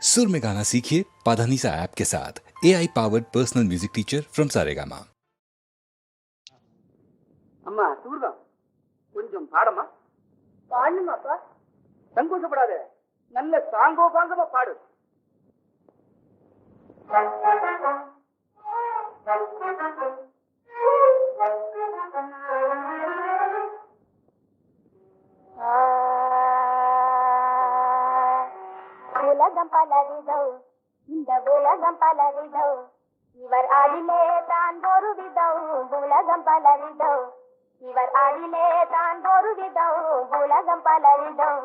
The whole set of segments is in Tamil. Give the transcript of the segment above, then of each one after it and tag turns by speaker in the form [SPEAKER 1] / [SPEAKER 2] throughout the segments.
[SPEAKER 1] सुर में गाना सीखिए पाधानीसा ऐप के साथ AI powered personal music teacher from Saregama.
[SPEAKER 2] அம்மா சூர்தம் கொஞ்சம் பாடமா பாடணுமாப்பா. சங்கோஷப்படாத, நல்ல சாங்கோபாங்கமா பாடு.
[SPEAKER 3] உலகம் பலவிதம், இந்த உலகம் பலவிதம், இவர் அடிலே தான் ஒரு விதம். உலகம் பலவிதம், இவர் அடிலே தான் ஒரு விதம். உலகம் பலவிதம்,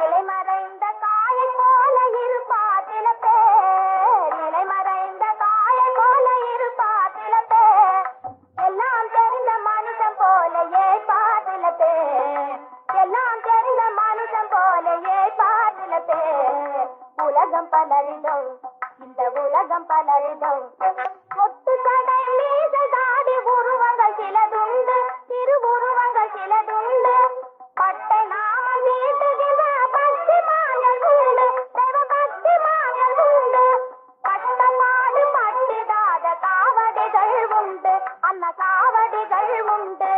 [SPEAKER 3] இலைமறைந்த காயை போல இருப்பார் சில பேர். இலைமறைந்த காயை போல இருப்பார் சில பேர். எல்லாம் தெரிந்த மனுஷன் போல ஏற்பார் சில பேர். எல்லாம் தெரிந்த மனுஷன் போல ஏற்பார் சில பேர். உலகம் பலவிதம், இந்த உலகம் பலவிதம். ஒட்டு கடை மீது தாடி உருவங்கள் சிலதுண்டு, திருவுருவங்கள் சிலதுண்டு. பட்டை நாமம் நீட்டுகின்ற பக்திமான்கள் உண்டு, தெய்வ பக்திமான்கள் உண்டு. கட்டப்பாடு பட்டுடாத காவடிகள் உண்டு, அன்ன காவடிகள் உண்டு.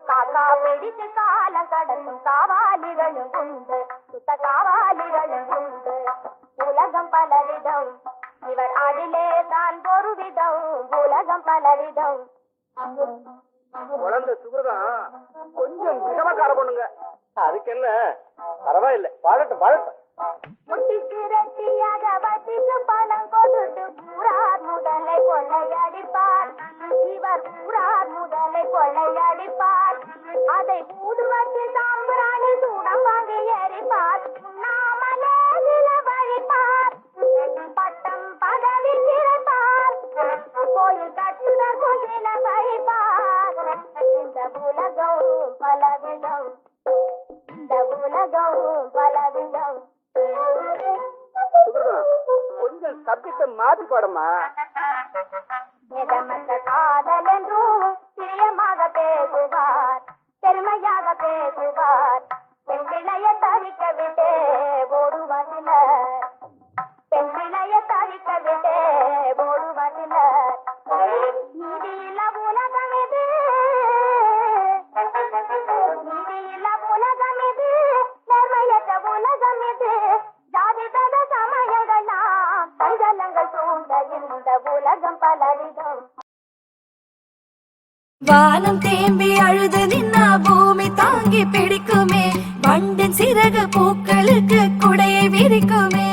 [SPEAKER 3] காக்கா பிடித்து காலம் கடத்தும் காவாலிகளும் உண்டு, சுத்த காவாலிகளும் உண்டு. உலகம் பலவிதம், இவர் அதிலே தான் ஒரு விதம். உலகம் பலவிதம்.
[SPEAKER 2] குழந்தை சுகிருதம் கொஞ்சம் விஷமக்கார பொண்ணுங்க. அதுக்கு என்ன, பரவாயில்லை, பாடட்டும் பாடட்டும்.
[SPEAKER 3] முட்டிக்கு ரத்தியாக வட்டிக்கு பணம் கொடுத்து ஊரார் முதலை கொள்ளையடிப்பார். இவர் ஊரார் முதலை கொள்ளையடிப்பார். அதை ஊதுவத்தி சாம்பிராணி சூடம் வாங்கி எரிப்பார். உண்ணாமலே சில வழிப்பார். பட்டம் பதவி கிடைப்பார். கோயில் கட்டுதற்கும் சில வழிப்பார். இந்த உலகம் பலவிதம், இந்த உலகம் பலவிதம்.
[SPEAKER 2] சுகிருதம் கொஞ்சம் சப்ஜெக்ட மாத்தி பாடமா.
[SPEAKER 3] வேதமற்ற காதல் என்றும் பிரியமாக பேசுவார், பெருமையாக பேசுவார். பெண் பிள்ளைய தவிக்க விட்டே ஓடுவதினர், பெண் பிள்ளைய தவிக்க விட்டே ஓடுவதினர். நீதியில்ல உலகம் இது, நீதியில்ல உலகம் இது, நேர்மையற்ற உலகம் இது. ஜாதி தத சமயங்கள் நாம் சஞ்சலங்கள் சூழ்ந்த இந்த உலகம் பலவிதம்.
[SPEAKER 4] வானம் தேம்பி அழுது நின்னா பூமி தாங்கி பிடிக்குமே. வண்டின் சிறகு பூக்களுக்கு குடையை விரிக்குமே.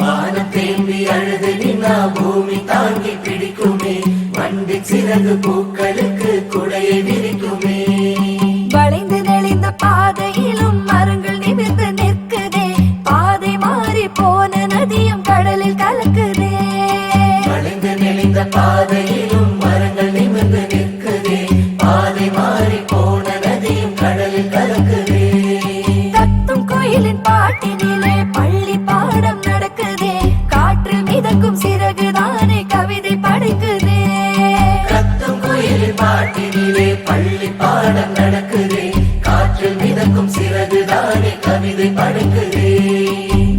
[SPEAKER 5] வானம் தேம்பி அழுது நின்னா பூமி தாங்கி பிடிக்குமே. வண்டின் சிறகு பூக்களுக்கு குடையை விரிக்குமே.
[SPEAKER 4] வளைந்து நெளிந்த பாதையிலும் மரங்கள் நிமிர்ந்து நிற்குதே. பாதை மாறி போன நதியும் கடலில் கலக்குதே.
[SPEAKER 5] வளைந்து நெளிந்த பாதையிலும் மரங்கள் நிமிர்ந்து நிற்குதே. பாதை மாறி போன நதியும் கடலில் கலக்குதே.
[SPEAKER 4] கத்தும் கோயிலின் பாட்டினிலே பள்ளி பாடம் நடக்குதே. காற்றில் மிதக்கும் சிறகுதானே கவிதை படைக்குதே.
[SPEAKER 5] கத்தும் கோயிலின் பாட்டினிலே பள்ளி பாடம் நடக்குதே. காற்றில் மிதக்கும் சிறகுதானே கவிதை படைக்குதே.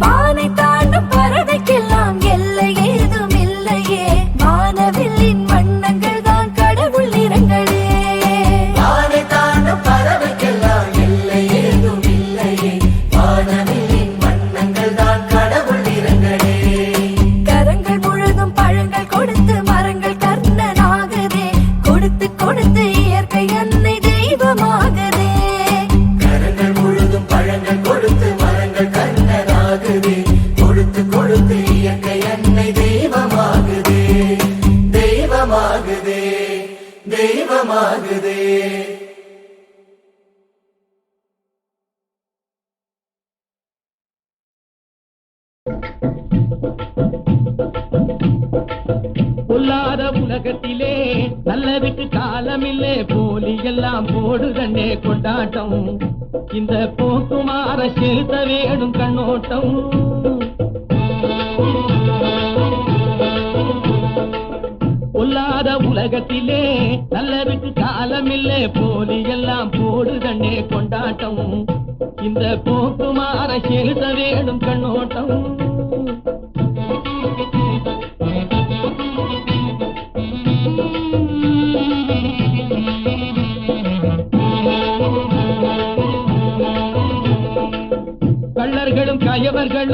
[SPEAKER 4] வானை தாண்டும் பறவைக்கெல்லாம் எல்லை ஏதும் இல்லையே. வானவில்லின் வண்ணங்கள் தான் கடவுள் நிறங்களே.
[SPEAKER 5] வானை தாண்டும் பறவைக்கெல்லாம் எல்லை ஏதும் இல்லையே. வானவில்லின் வண்ணங்கள் தான் கடவுள் நிறங்களே.
[SPEAKER 4] கரங்கள் முழுதும் பழங்கள் கொடுத்து மரங்கள் கர்ணனாகுதே. கொடுத்து கொடுத்து இயற்கை அன்னை தெய்வமாகுதே.
[SPEAKER 5] கரங்கள் முழுதும் பழங்கள் கொடுத்து மரங்கள் கண்ணனாகுதே. கொடுத்து கொடுத்து இயற்கை அன்னை தெய்வமாகுதே. தெய்வமாகுதே, தெய்வமாகுதே.
[SPEAKER 6] பொல்லாத உலகத்திலே நல்லதுக்கு காலமில்லே. போலி எல்லாம் போடுதன்னே கொண்டாட்டம். இந்த போக்குமார செலுத்த வேணும் கண்ணோட்டம். பொல்லாத உலகத்திலே நல்லதுக்கு காலமில்லே. போலி எல்லாம் போடுதன்னே கொண்டாட்டம். இந்த போக்குமார செலுத்த வேணும் கண்ணோட்டம்.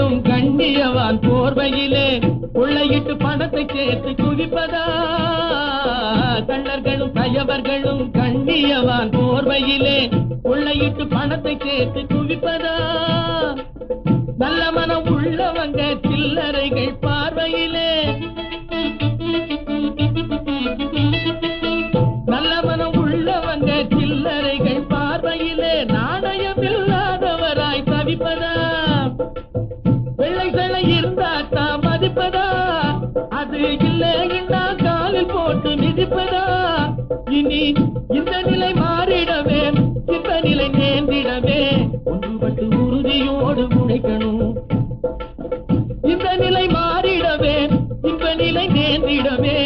[SPEAKER 6] தலைவர்களும் கண்ணியவான் போர்வையிலே கொள்ளையிட்டு பணத்தை சேர்த்து குவிப்பதா? கள்ளர்களும் கயவர்களும் கண்ணியவான் போர்வையிலே கொள்ளையிட்டு பணத்தை சேர்த்து குவிப்பதா? நல்ல மனம் உள்ளவங்க சில்லறைகள் பார்வையிலே, நல்ல மனம் உள்ளவங்க சில்லறைகள் பார்வையிலே நாணயம் இல்லாதவராய் தவிப்பதா? வெள்ளை சிலை இருந்தாட்டா மதிப்பதா? அது இல்லைன்னா காலில் போட்டு மிதிப்பதா? இனி இந்த நிலை மாறிடவே, இந்த நிலை நேர்ந்திடவே ஒன்றுபட்டு உறுதியோடு உழைக்கணும். இந்த நிலை மாறிடவே, இந்த நிலை நேர்ந்திடவே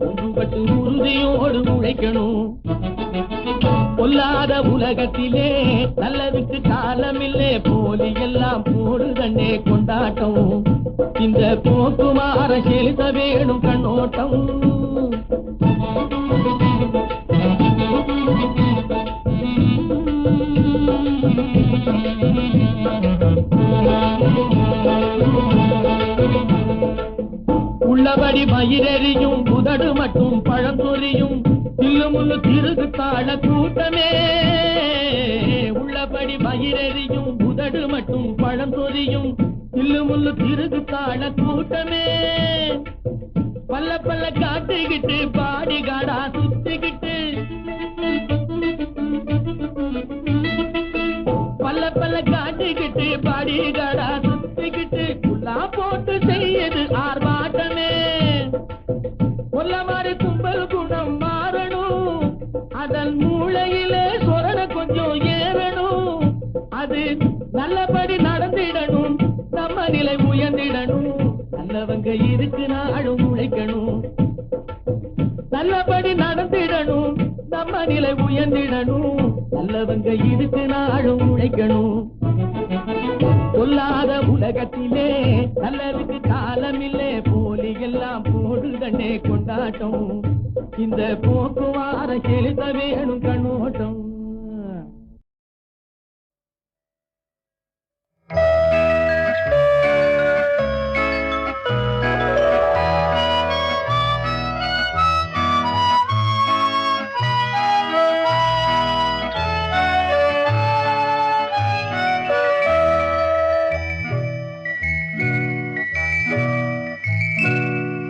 [SPEAKER 6] ஒன்றுபட்டு உறுதியோடு உழைக்கணும். பொல்லாத உலகத்திலே நல்லதுக்கு காலமில்லே, போலி எல்லாம் போடுதண்ணே கொண்டாட்டம். இந்த போக்குமாற செலுத்த வேணும் கண்ணோட்டம். உள்ளபடி மயிரெறியும் புதடு மட்டும் பழம்பொறியும் தில்லுமுள்ளு திருகு தாழ கூட்டமே. உள்ளபடி மயிரெறியும் புதடு மட்டும் பழம்பொறியும் தில்லுமுள்ளு திருகு தாழ கூட்டமே. பல்ல பல்ல காட்டுகிட்டு பாடி காடா சுத்திக்கிட்டு, பல்ல பல்ல காட்டுகிட்டு பாடி காடா சுத்திக்கிட்டு புல்லா போட்டு செய்யுது ஆர்ப்பாட்டமே. கொல்ல மாதிரி கும்பல் குணம் மாறணும், அதன் மூளையிலே சொரண கொஞ்சம் ஏறணும். அது நல்லபடி நடந்திடணும், நம்ம நிலை உயர்ந்திடணும். நல்லவங்க இருக்கு நாளும் உழைக்கணும். நல்லபடி நடந்திடணும், நம்ம நிலை உயர்ந்திடணும். நல்லவங்க இருக்கு நாளும் உழைக்கணும். பொல்லாத உலகத்திலே நல்லதுக்கு காலமில்லே, போலி எல்லாம் போடுதண்ணே கொண்டாட்டம். இந்த போக்குவார செலுத்த வேணும் கண்ணோட்டம்.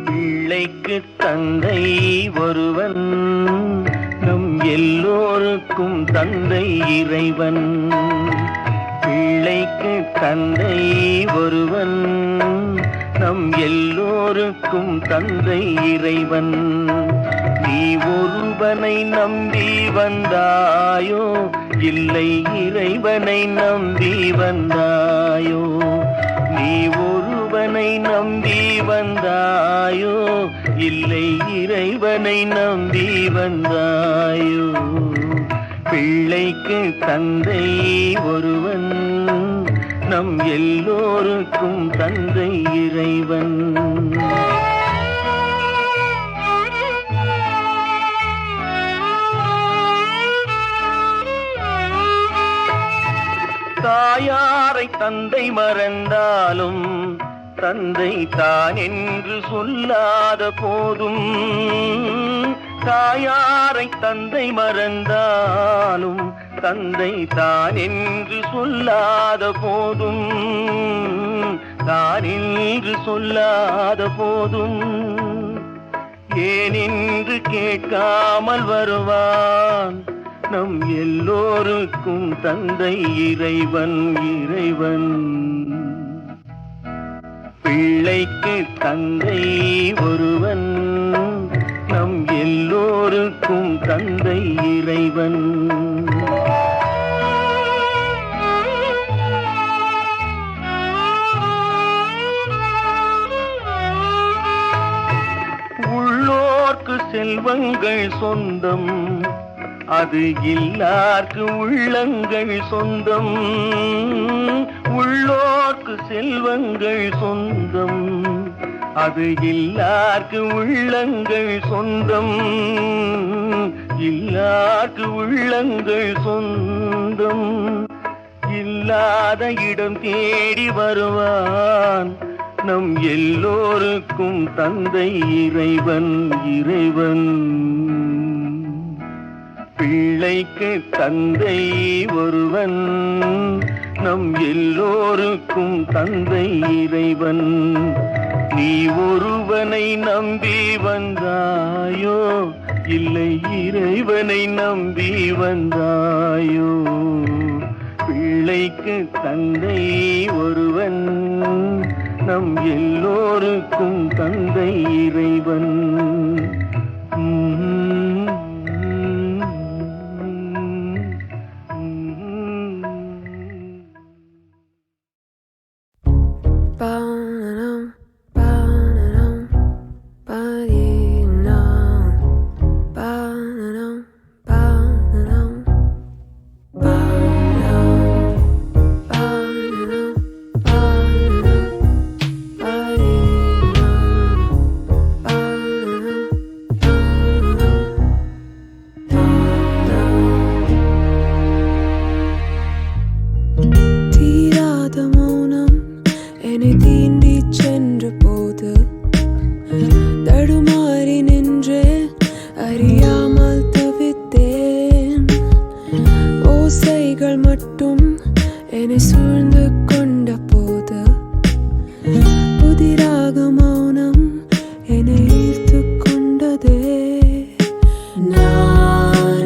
[SPEAKER 7] பிள்ளைக்கு தந்தை ஒருவன், நம் எல்லோருக்கும் தந்தை இறைவன். பிள்ளைக்கு தந்தை ஒருவன், நம் எல்லோருக்கும் தந்தை இறைவன். நீ ஒருவனை நம்பி வந்தாயோ, இல்லை இறைவனை நம்பி வந்தாயோ? நீ ஒருவனை நம்பி வந்தாயோ, இல்லை இறைவனை நம்பி வந்தாயோ? பிள்ளைக்கு தந்தை ஒருவன், நம் எல்லோருக்கும் தந்தை இறைவன். தாயாரை தந்தை மறந்தாலும் தந்தை தான் என்று சொல்லாத போதும், தாயாரை தந்தை மறந்தாலும் தந்தை தான் என்று சொல்லாத போதும், தான் என்று சொல்லாத போதும் ஏனென்று கேட்காமல் வருவான் நம் எல்லோருக்கும் தந்தை இறைவன். இறைவன் பிள்ளைக்கு தந்தை ஒருவன், நம் எல்லோருக்கும் தந்தை இறைவன். உள்ளோர்க்கு செல்வங்கள் சொந்தம், அது இல்லார்க்கு உள்ளங்கள் சொந்தம். உள்ளோர்க்கு செல்வங்கள் சொந்தம், அது இல்லார்க்கு உள்ளங்கள் சொந்தம். இல்லார்க்கு உள்ளங்கள் சொந்தம். இல்லாத இடம் தேடி வருவான். நம் எல்லோருக்கும் தந்தை இறைவன் இறைவன். பிள்ளைக்கு தந்தை ஒருவன், நம் எல்லோருக்கும் தந்தை இறைவன். நீ ஒருவனை நம்பி வந்தாயோ, இல்லை இறைவனை நம்பி வந்தாயோ? பிள்ளைக்கு தந்தை ஒருவன், நம் எல்லோருக்கும் தந்தை இறைவன்.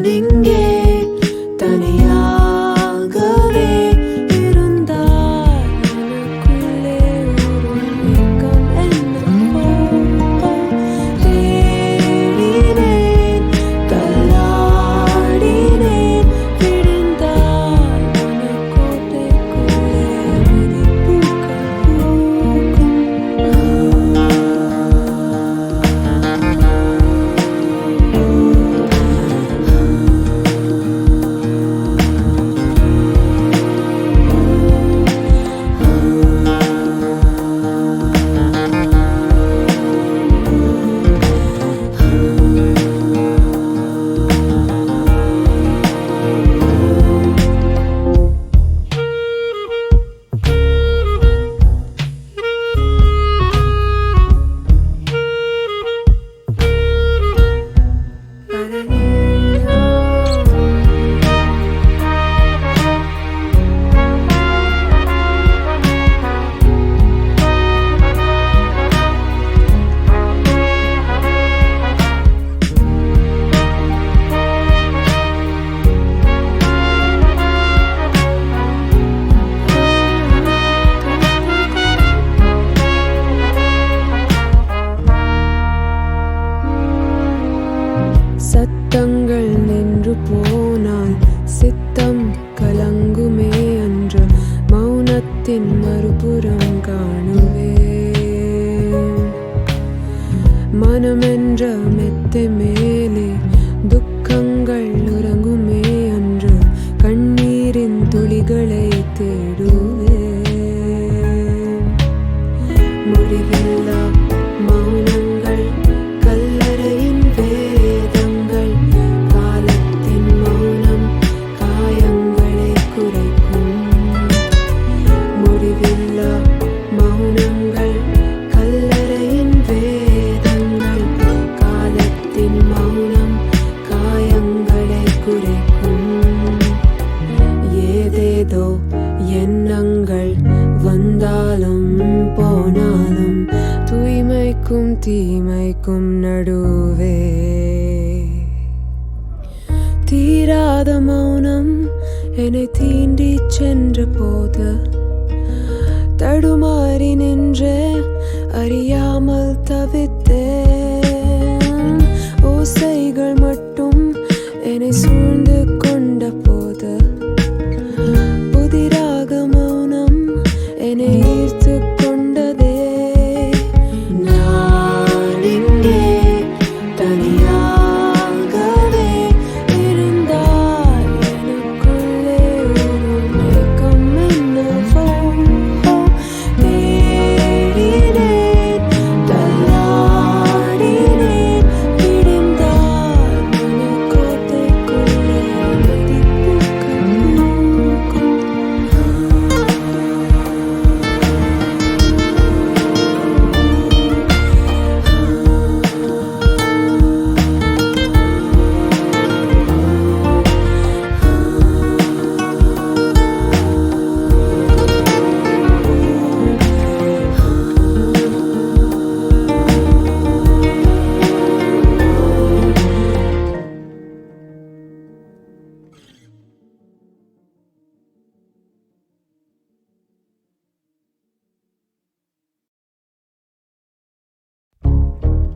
[SPEAKER 4] தேடினேன் தள்ளாடினேன்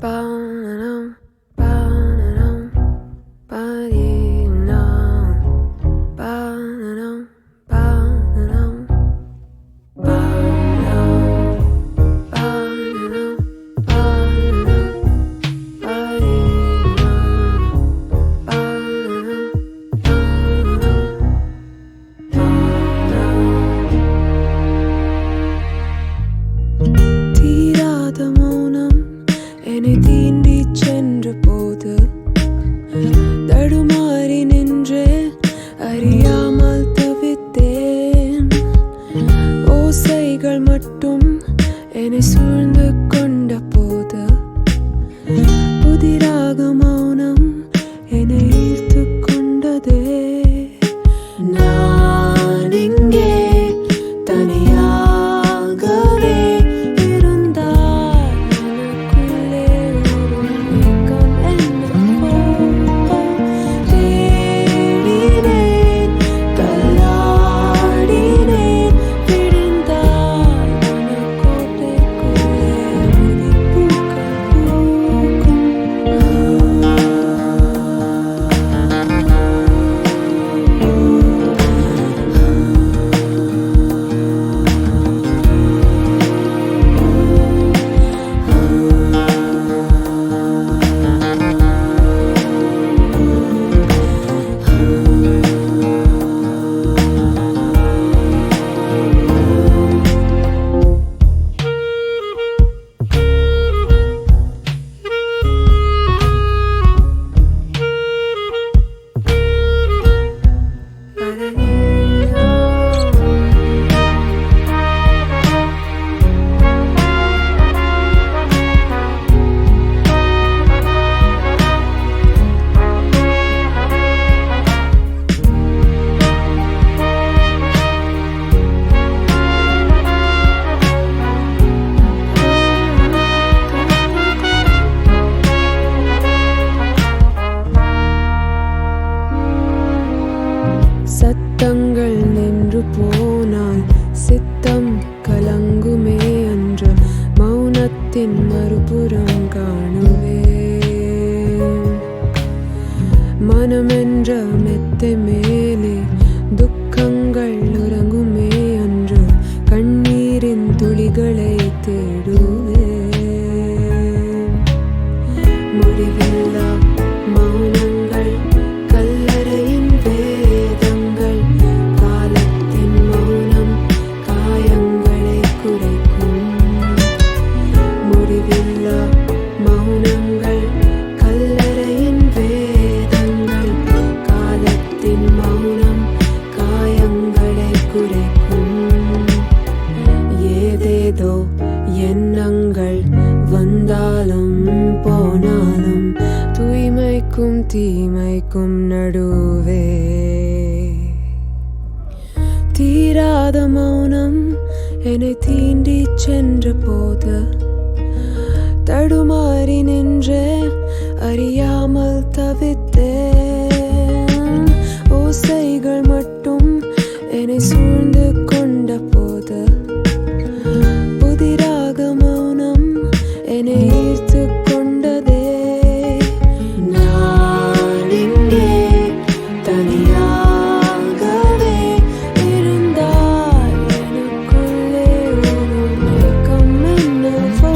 [SPEAKER 8] Ba-na-dum, ba-na-dum, ba-dee-dum. Ba-na-dum, ba-na-dum, ba-na-dum, ba-na-dum, ba-na-dum, ba-dee-dum. தீராத மௌனம் என்னை தீண்டி சென்ற போது தடுமாறி நின்று அறியாமல் தவித்தேன். ஓசைகள் மட்டும் என்னை சூழ்ந்து கொண்ட போது புதிராக மௌனம் என்னை ஈர்த்து கொண்டதே. நான் இங்கே தனியாகவே இருந்தால் எனக்குள்ளே ஒரு ஏக்கம் என்னவோ. தேடினேன், தள்ளாடினேன், விழுந்தால் மனக்கோட்டைக்குள்ளே விதிப்பூக்கள் பூக்கும். சத்தங்கள் நின்று போனால் சித்தம் கலங்குமே அன்று மௌனத்தின் மறுபுறம் காணுவேன். மனமென்ற மெத்தை மேலே துக்கங்கள் உறங்குமே அன்று கண்ணீரின் துளிகளை தேடுவேன். முடிவில்லா மௌனங்கள் கல்லறையின் வேதங்கள் காலத்தின் மௌனம் காயங்களை குறைக்கும். முடிவில்லா மௌனங்கள் கல்லறையின் வேதங்கள் காலத்தின் மௌனம் காயங்களை குறைக்கும். ஏதேதோ எண்ணங்கள் வந்தாலும் போனாலும் தூய்மைக்கும் தீமைக்கும் நடுவே தீராத மௌனம் என்னை தீண்டி சென்ற போது தடுமாறி நின்று அறியாமல் தவித்தேன். ஓசைகள் மட்டும் என்னை சூழ்ந்து கொண்ட போது புதிராக மௌனம் என்னை ஈர்த்து கொண்டதே. நான் இங்கே தனியாகவே இருந்தால் எனக்குள்ளே ஒரு ஏக்கம் என்னவோ.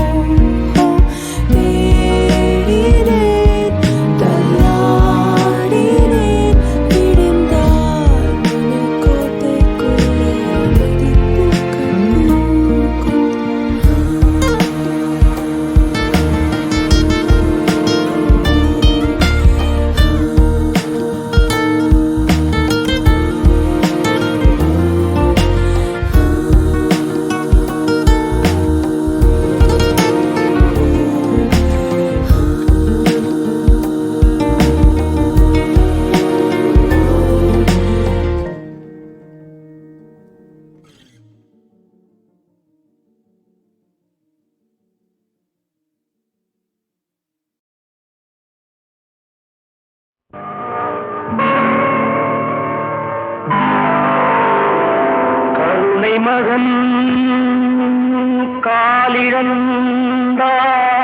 [SPEAKER 8] தேடினேன், தள்ளாடினேன், விழுந்தால் மனக்கோட்டைக்குள்ளே விதிப்பூக்கள் பூக்கும்.
[SPEAKER 7] கருணை மகன்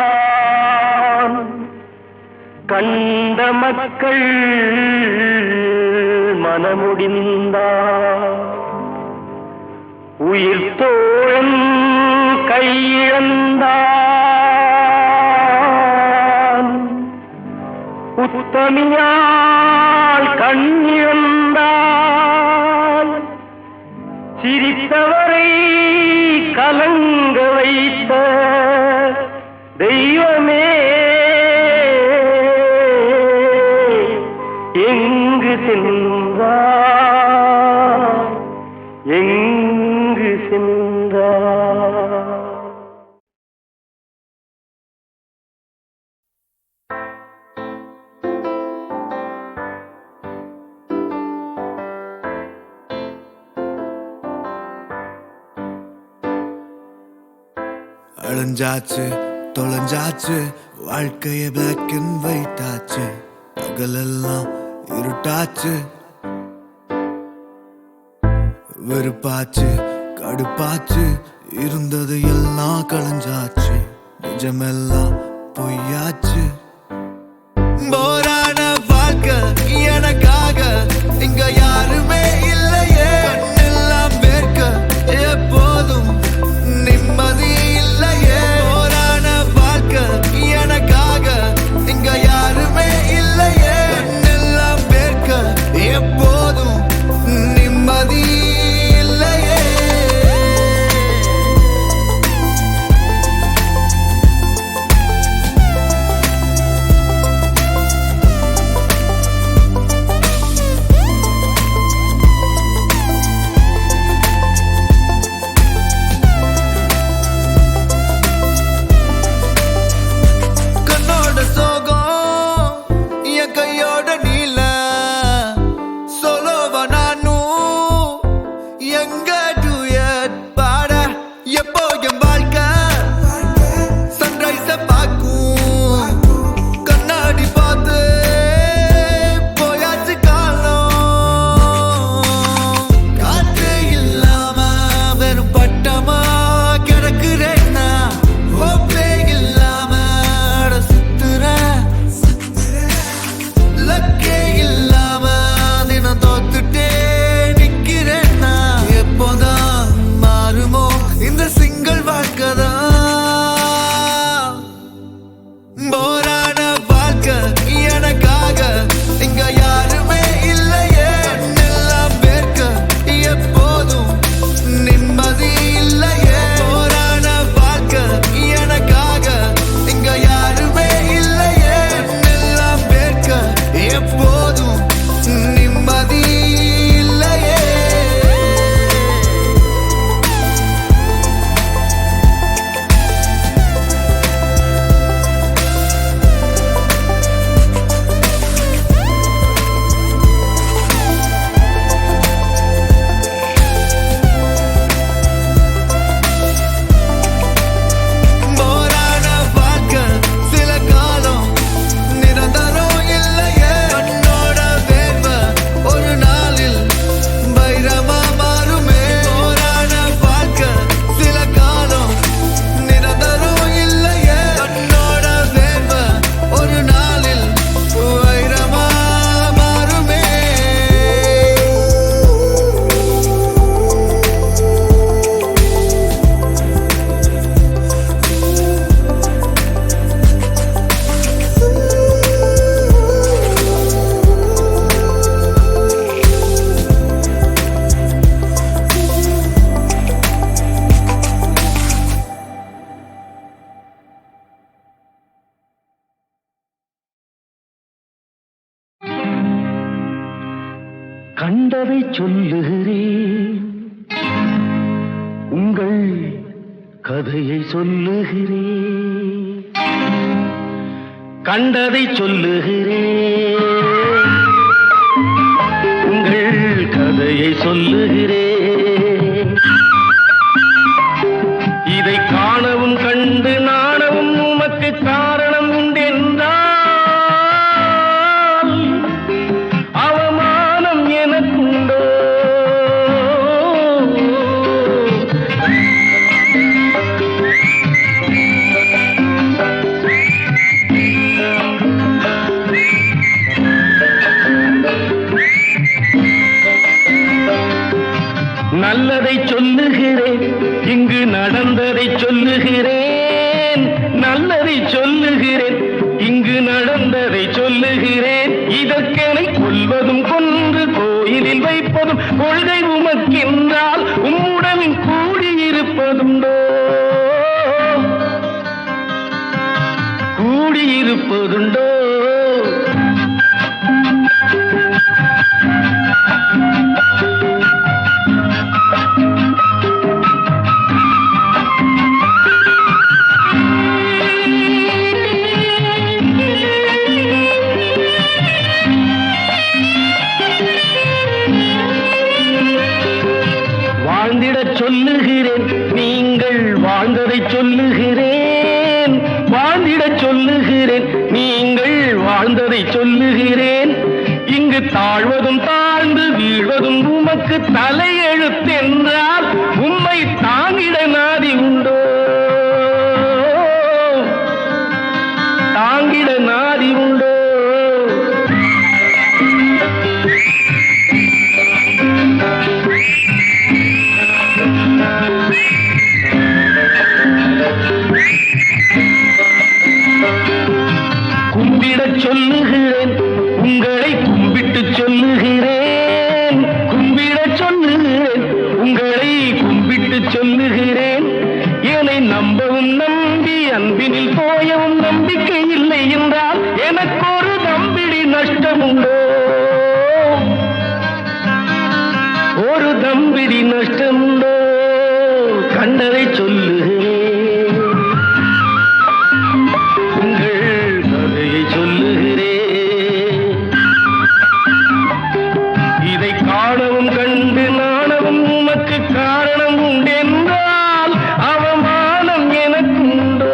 [SPEAKER 7] காலிழந்தார் கண்ட மக்கள் மனமுடிந்தார் உயிர் தோழன் கையிழந்தான் உத்தமியால் கண்ணிழந்தால் சிரித்தவரை கலங்க வைத்த தெய்வமே எங்கு சென்றார் எங்கு சென்றார்
[SPEAKER 9] அழிஞ்சாச்சு தொலைஞ்சாச்சு வாழ்க்கைய பிளாக் அண்ட் ஒயிட் ஆச்சு பகலெல்லாம் இருட்டாச்சு வெறுப்பாச்சு கடுப்பாச்சு இருந்தது எல்லாம் களைஞ்சாச்சு நிஜமெல்லாம் பொய்யாச்சு போரான வாழ்க்கை எனக்காக இங்க யாருமே இல்லையே கண்ணெல்லாம் வேர்க்க எப்போதும் நிம்மதி இல்லையே போரான வாழ்க்கை எனக்காக இங்க யாருமே இல்லையே கண்ணெல்லாம் வேர்க்க எப்போதும் நிம்மதி இல்லையே கண்ணோட சோகம் என் கையோட நீல சொல்லுவ நானும் எங்க டூயட் பாட எப்போ என் வாழ்க்கை சன்ரைஸ பார்க்கும் கண்ணாடி பார்த்து போயாச்சு காலம் காற்று இல்லாம வெறும் பட்டமா கிடக்குறேன்னா ஓப்பே இல்லாம அட சுத்துறேன் லக்கே இல்லாம தினம் தோத்துட்டே நிக்கிறேன்னா எப்போதான் மாறுமோ இந்த சிங்கிள் வாழ்க்கைதான் போரான வாழ்க்கை எனக்காக இங்க யாருமே இல்லையே கண்ணெல்லாம் வேர்க்க எப்போதும் நிம்மதி இல்லையே போரான வாழ்க்கை எனக்காக இங்க யாருமே இல்லையே கண்ணெல்லாம் வேர்க்க எப்போதும் நிம்மதி இல்லையே போரான வாழ்க்கை சில காலம் நிரந்தரம் இல்லையே கண்ணோட வேர்வை ஒரு நாளில் வைரமா மாறுமே போரான வாழ்க்கை சில காலம் நிரந்தரம் இல்லையே கண்ணோட வேர்வை ஒரு நாளில் வைரமா மாறுமே
[SPEAKER 7] கண்டதை சொல்லுகிறேன் உங்கள் கதையை சொல்லுகிறேன் கண்டதை சொல்லுகிறேன் உங்கள் கதையை சொல்லுகிறேன் இதை காணவும் கண்டு நாணவும் உமக்கு காரணம் உண்டென்றால் அவமானம் எனக்குண்டோ இருப்பதுண்டோ? வாழ்ந்திடச் சொல்லுகிறேன், நீங்கள் வாழ்ந்ததை சொல்லுகிறேன். வாழ்ந்திடச் சொல்லுகிறேன், நீங்கள் வாழ்ந்ததை சொல்லுகிறேன். இங்கு தாழ்வதும் தாழ்ந்து வீழ்வதும் உமக்கு தலையெழுத்தென்றால் உம்மை தாங்கிட நாதி உண்டோ? தாங்கிட நாதி உண்டோ? கும்பிடச் சொல்லுகிறேன், உங்களை கும்பிட்டு சொல்லுகிறேன். கும்பிடச் சொல்லுகிறேன், உங்களை கும்பிட்டு சொல்லுகிறேன். என்னை நம்பவும் நம்பி அன்பினில் போயவும் நம்பிக்கை இல்லை என்றால் எனக்கு ஒரு தம்பிடி நஷ்டம் உண்டோ? ஒரு தம்பிடி நஷ்டம் உண்டோ? கண்டதை சொல்லுகிறேன், உங்கள் கதையை சொல்லுகிறேன். இதை காணவும் கண்டு நாணவும் உமக்கு காரணம் உண்டென்றால் அவமானம் எனக்கு உண்டோ?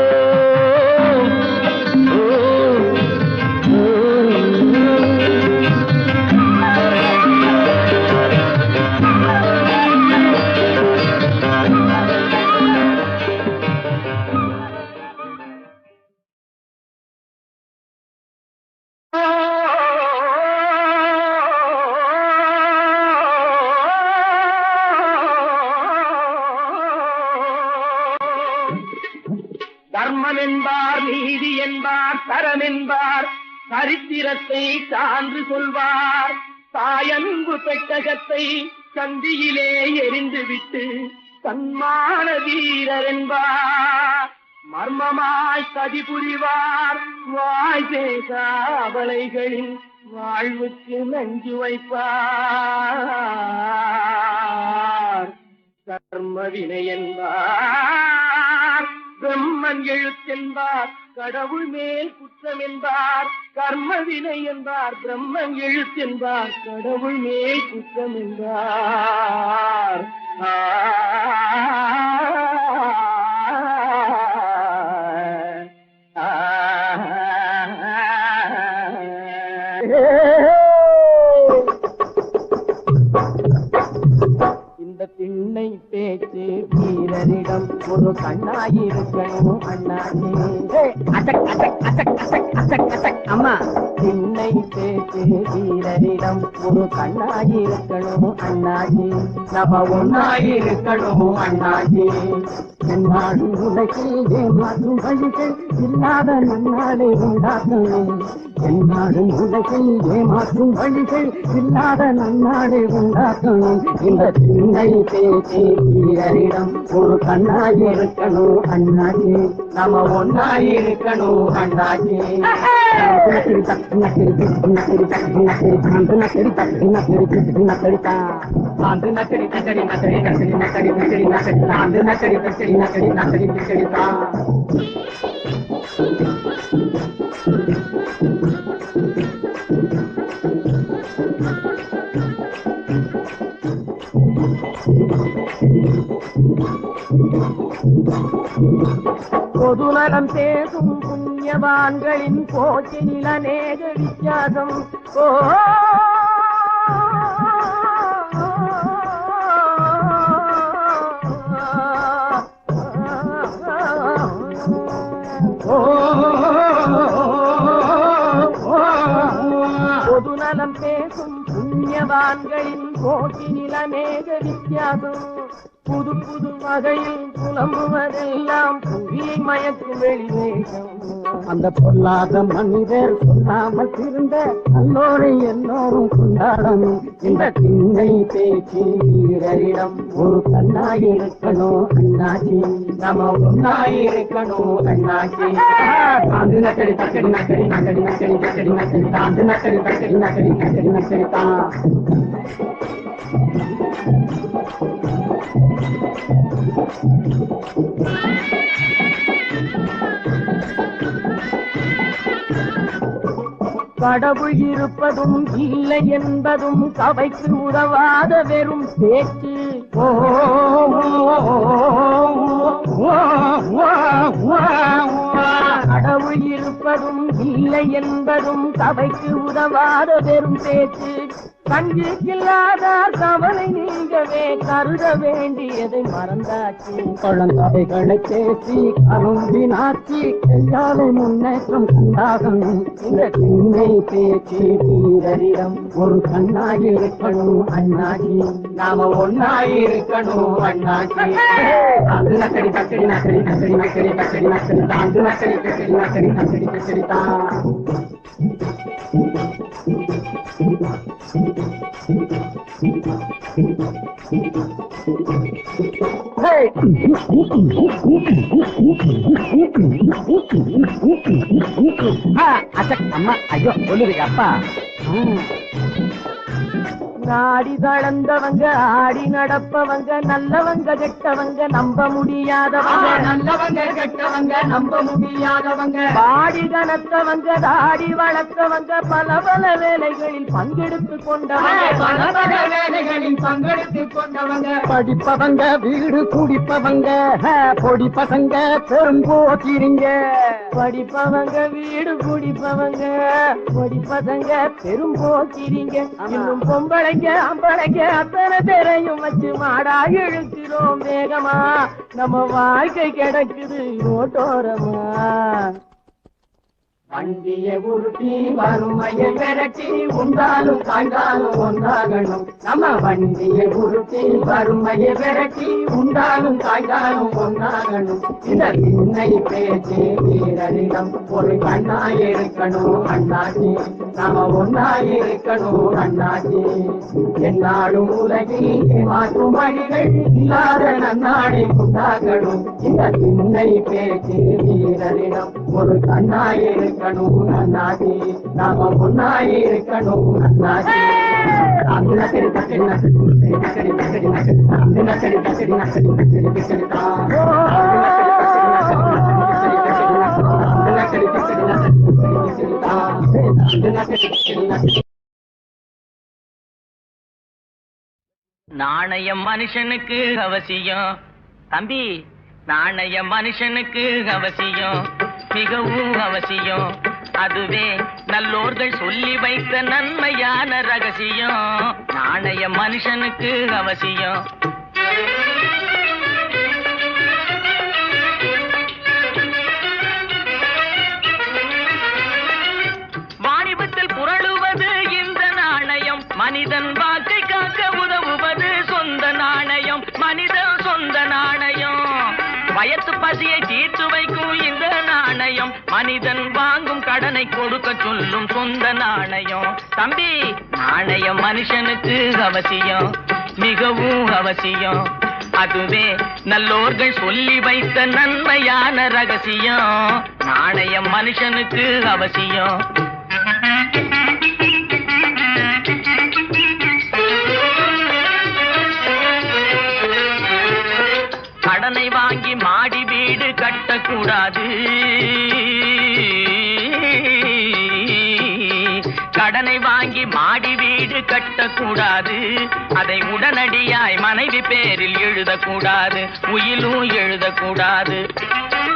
[SPEAKER 7] தர்மம் என்பார், நீதி என்பார், தரம் என்பார், சரித்திரத்தை சான்று சொல்வார். தாயன்பு பெட்டகத்தை சந்தியிலே எரிந்துவிட்டு சன்மான வீரர் என்பார். மர்மமாய் சதி புரிவார், வாய் பேசா அபலைகளின் வாழ்வுக்கு நஞ்சு வைப்பார். கர்ம வினை என்பார், பிரம்மன் எழுத்தென்பார், கடவுள் மேல் குற்றம் என்பார். கர்ம வினை என்பார், பிரம்மன் எழுத்தென்பார், கடவுள் மேல் குற்றம் என்பார். இந்த திண்ணை பேச்சு வீரரிடம் ஒரு கண்ணாயிருக்கணும் அண்ணாச்சி. அம்மா, திண்ணை பேச்சு வீரரிடம் ஒரு கண்ணாயிருக்கணும் அண்ணாச்சி. நம்ம ஒன்னாயிருக்கணும் அண்ணாச்சி. என்னாடு உலகில் ஏமாற்றும் வழிகள் இல்லாத நன்னாளை உண்டாக்கணும். என்னாடு உலகில் ஏமாற்றும் வழிகள் இல்லாத நன்னாளை உண்டாக்கணும். இந்த திண்ணை பேச்சு வீரரிடம் ஒரு கண்ணாயிருக்கணும் அண்ணாச்சி. நம்ம ஒன்னாயிருக்கணும் அண்ணாச்சி. பொதுநலம் பேசும் புண்ணியவான்களின் போக்கினில் அநேக வித்தியாசம். பொதுநலம் பேசும் புண்ணியவான்களின் போக்கினில் அநேக வித்தியாசம். புது புது வகையில் புலம்புவதெல்லாம் புவியை மயக்கும் வெளிவேகம். அந்த பொல்லாத மனிதர் சொல்லாமல் திருந்த நல்லோரை எல்லோரும் கொண்டாடணும். இந்த திண்ணை பேச்சு வீரரிடம் ஒரு கண்ணாயிருக்கணும் அண்ணாச்சி, நம்ம ஒன்னாயிருக்கணும் அண்ணாச்சி. தாந்து நக்கடி தக்கடி நக்கடி நக்கடி நக்கடி நக்கடி நக்கடி தாந்து நக்கடி தக்கடி நக்கடி நக்கடி நக்கடி தான். கடவுள் இருப்பதும் இல்லை என்பதும் சபைக்கு உதவாத வெறும் பேச்சு. கடவுள் இருப்பதும் இல்லை என்பதும் சபைக்கு உதவாத வெறும் பேச்சு. கஞ்சிக்கில்லாதார் கவலை நீங்கவே கருத வேண்டியதை மறந்தாச்சு. குழந்தைகளை பேசி கரும்பினாச்சி கையாலை முன்னேற்றம் உண்டாகணும். இந்த திண்ணை பேச்சு வீரரிடம் ஒரு கண்ணாயிருக்கணும் அண்ணாச்சி, நாம ஒன்னாயிருக்கணும் அண்ணாச்சி. தாந்து நக்கடி தக்கடி நக்கடி நக்கடி நக்கடி நக்கடி நக்கடி தாந்து நக்கடி தக்கடி நக்கடி நக்கடி நக்கடி தான். அம்மா ஐயோ சொல்லுங்க அப்பா. நாடி கலந்தவங்க ஆடி நடப்பவங்க நல்லவங்க கெட்டவங்க நம்ப முடியாதவங்க, நல்லவங்க கெட்டவங்க நம்ப முடியாதவங்க, பாடி கனத்தவங்க தாடி வளர்த்தவங்க பல பல வேலைகளில் பங்கெடுத்து கொண்டவங்க, பல பல வேலைகளில் பங்கெடுத்து கொண்டவங்க, படிப்பவங்க வீடு குடிப்பவங்க பொடி பசங்க பெரும்போக்கிரிங்க, படிப்பவங்க வீடு குடிப்பவங்க பொடி பசங்க பெரும்போக்கிரிங்க. இன்னும் பொம்பளை அம்பளைங்க அத்தனை பேரையும் வச்சு மாடா இழுக்கிறோம் வேகமா. நம்ம வாழ்க்கை கிடக்குது ரோட்டோரமா. வண்டியை உருட்டி வறுமையை விரட்டி உண்டாலும் காய்ந்தாலும் ஒன்றாகணும். நம்ம வண்டியை உருட்டி வறுமையை விரட்டி உண்டாலும் காய்ந்தாலும் ஒன்றாகணும். இந்த திண்ணை பேச்சு வீரரிடம் ஒரு கண்ணாயிருக்கணும் அண்ணாச்சி, நாம ஒன்னாயிருக்கணும் அண்ணாச்சி. என்னாலும் உலகில் மாற்றும் வழிகள் இல்லாத நன்னாடி உண்டாகணும். இந்த திண்ணை பேச்சு வீரரிடம் ஒரு கண்ணாயிருக்கணும் அண்ணாச்சி, நாம ஒன்னாயிருக்கணும் அண்ணாச்சி. தாந்து நக்கடி தக்கடி நக்கடி நக்கடி நக்கடி நக்கடி தாந்து நக்கடி தக்கடி நக்கடி நக்கடி நக்கடி தான்.
[SPEAKER 6] நாணயம் மனுஷனுக்கு அவசியம் தம்பி, நாணயம் மனுஷனுக்கு அவசியம், மிகவும் அவசியம். அதுவே நல்லோர்கள் சொல்லி வைத்த நன்மையான ரகசியம். நாணயம் மனுஷனுக்கு அவசியம். வாணிபத்தில் புரளுவது இந்த நாணயம், மனிதன் வாழ்க்கை காக்க உதவுவது சொந்த நாணயம், மனிதன் சொந்த நாணயம். வயத்து பசியை தீர்த்து வைக்கும் இந்த நாணயம், மனிதன் வாங்கும் கடனை கொடுக்க சொல்லும் சொந்த நாணயம். தம்பி, நாணயம் மனுஷனுக்கு அவசியம், மிகவும் அவசியம். அதுவே நல்லோர்கள் சொல்லி வைத்த நன்மையான ரகசியம். நாணயம் மனுஷனுக்கு அவசியம். கடனை வாங்கி மாடி வீடு கட்டக்கூடாது, கடனை வாங்கி மாடி வீடு கட்டக்கூடாது. அதை உடனடியாய் மனைவி பேரில் எழுதக்கூடாது, உயிலும் எழுதக்கூடாது.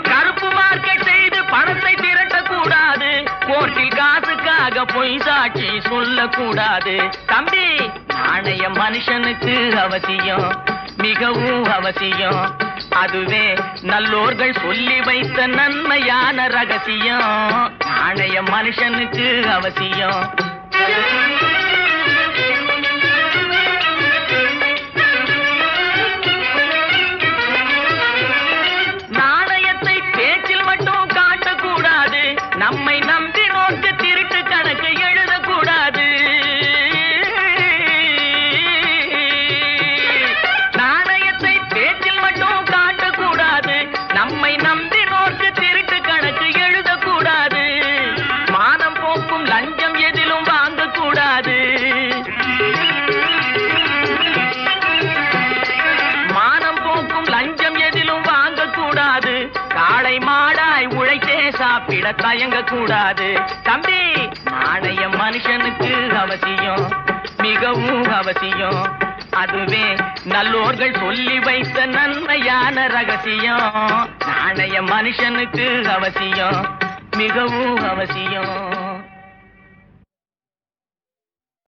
[SPEAKER 6] கருப்பு மார்க்கெட் செய்து பணத்தை திரட்டக்கூடாது, கோர்ட்டில் காசுக்காக பொய் சாட்சி சொல்லக்கூடாது. தம்பி, நாணயம் மனுஷனுக்கு அவசியம், மிகவும் அவசியம். அதுவே நல்லோர்கள் சொல்லி வைத்த நன்மையான ரகசியம். நாணயம் மனுஷனுக்கு அவசியம். தயங்க கூடாது தம்பி. நாணயம் மனுஷனுக்கு அவசியம், மிகவும் அவசியம். அதுவே நல்லோர்கள் சொல்லி வைத்த நன்மையான ரகசியம். நாணயம் மனுஷனுக்கு அவசியம், மிகவும் அவசியம்.